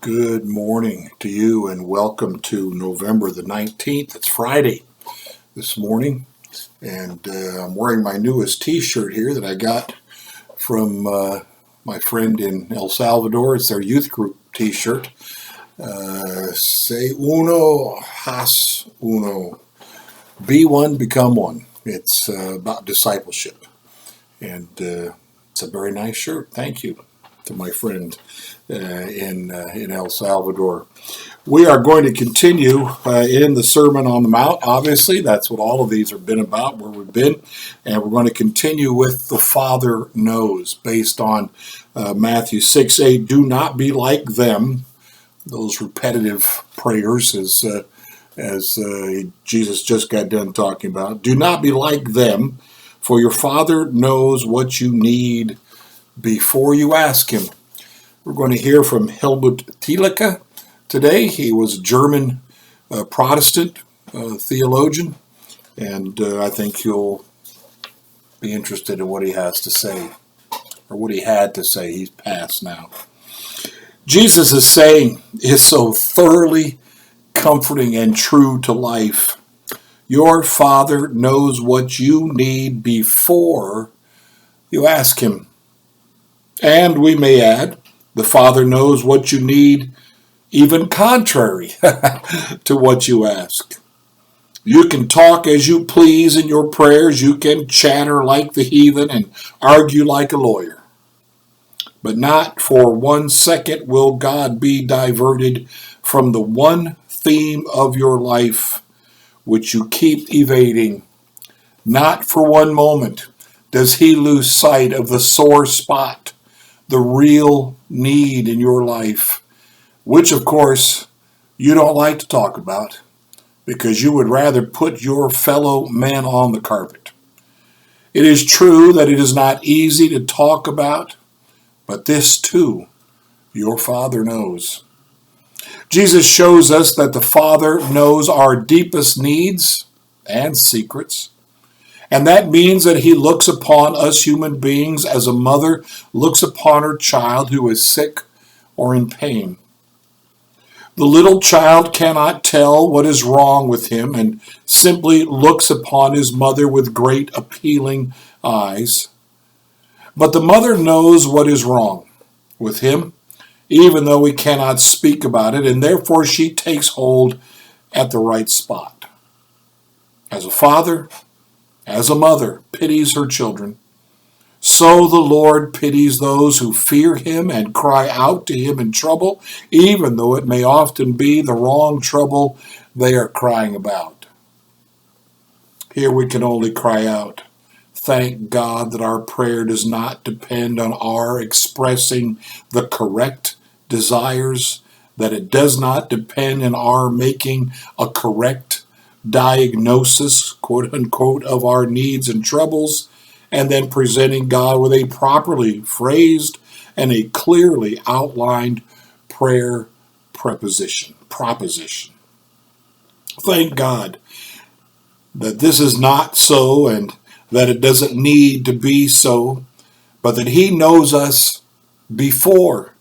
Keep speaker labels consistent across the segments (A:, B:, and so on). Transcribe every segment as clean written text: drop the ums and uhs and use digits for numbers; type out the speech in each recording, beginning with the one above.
A: Good morning to you and welcome to November the 19th. It's Friday this morning, and I'm wearing my newest t-shirt here that I got from my friend in El Salvador. It's their youth group t-shirt. Se uno, has uno. Be one, become one. It's about discipleship, and it's a very nice shirt. Thank you to my friend in El Salvador. We are going to continue in the Sermon on the Mount. Obviously, that's what all of these have been about, where we've been. And we're going to continue with the Father knows, based on Matthew 6:8. Do not be like them. Those repetitive prayers, as Jesus just got done talking about. Do not be like them, for your Father knows what you need before you ask him. We're going to hear from Helmut Thielicke today. He was a German Protestant theologian, and I think you'll be interested in what he has to say, or what he had to say. He's passed now. Jesus' saying is so thoroughly comforting and true to life. Your Father knows what you need before you ask him. And we may add, the Father knows what you need, even contrary to what you ask. You can talk as you please in your prayers. You can chatter like the heathen and argue like a lawyer. But not for 1 second will God be diverted from the one theme of your life which you keep evading. Not for one moment does he lose sight of the sore spot, the real need in your life, which of course you don't like to talk about because you would rather put your fellow men on the carpet. It is true that it is not easy to talk about, but this too your Father knows. Jesus shows us that the Father knows our deepest needs and secrets. And that means that he looks upon us human beings as a mother looks upon her child who is sick or in pain. The little child cannot tell what is wrong with him and simply looks upon his mother with great appealing eyes. But the mother knows what is wrong with him, even though he cannot speak about it, and therefore she takes hold at the right spot. As a father, as a mother pities her children, so the Lord pities those who fear him and cry out to him in trouble, even though it may often be the wrong trouble they are crying about. Here we can only cry out, thank God that our prayer does not depend on our expressing the correct desires, that it does not depend on our making a correct diagnosis, quote unquote, of our needs and troubles, and then presenting God with a properly phrased and a clearly outlined prayer proposition. Thank God that this is not so and that it doesn't need to be so, but that he knows us before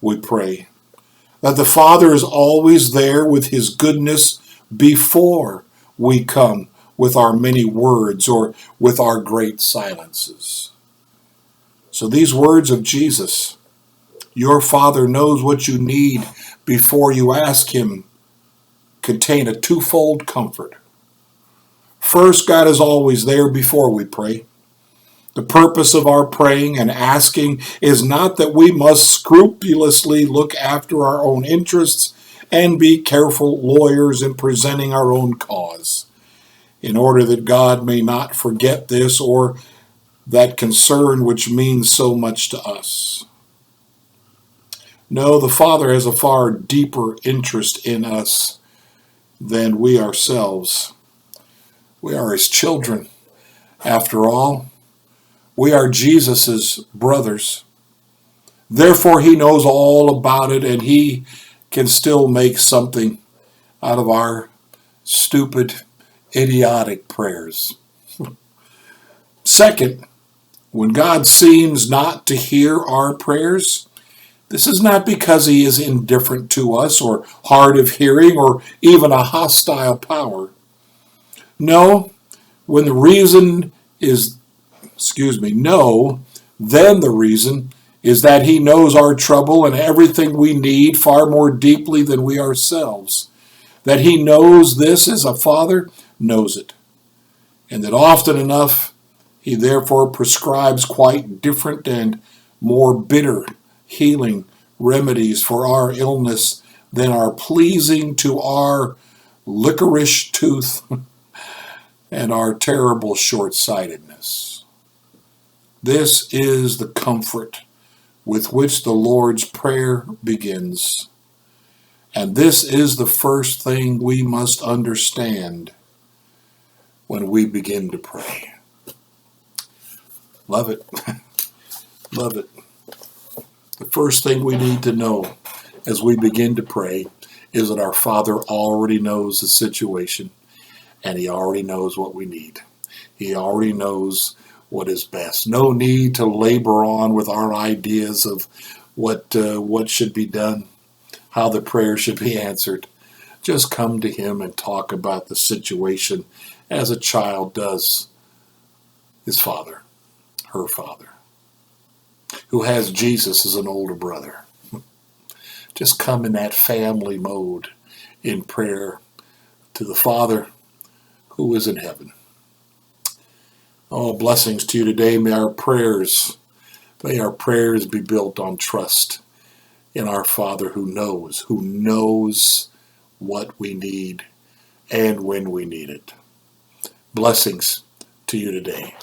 A: we pray. That the Father is always there with his goodness before we come with our many words or with our great silences. So these words of Jesus, your Father knows what you need before you ask him, contain a twofold comfort. First, God is always there before we pray. The purpose of our praying and asking is not that we must scrupulously look after our own interests and be careful lawyers in presenting our own cause, in order that God may not forget this or that concern which means so much to us. No, the Father has a far deeper interest in us than we ourselves. We are his children. After all, we are Jesus's brothers. Therefore, he knows all about it, and he can still make something out of our stupid, idiotic prayers. Second, when God seems not to hear our prayers, This is not because he is indifferent to us or hard of hearing or even a hostile power. No, when the reason is, no, then the reason is that he knows our trouble and everything we need far more deeply than we ourselves. That he knows this as a father knows it. And that often enough he therefore prescribes quite different and more bitter healing remedies for our illness than are pleasing to our licorice tooth and our terrible short-sightedness. This is the comfort with which the Lord's Prayer begins. And this is the first thing we must understand when we begin to pray. Love it. Love it. The first thing we need to know as we begin to pray is that our Father already knows the situation and he already knows what we need. He already knows what is best. No need to labor on with our ideas of what should be done, how the prayer should be answered. Just come to him and talk about the situation as a child does his father, her father, who has Jesus as an older brother. Just come in that family mode in prayer to the Father who is in heaven. Oh, blessings to you today. May our prayers be built on trust in our Father who knows what we need and when we need it. Blessings to you today.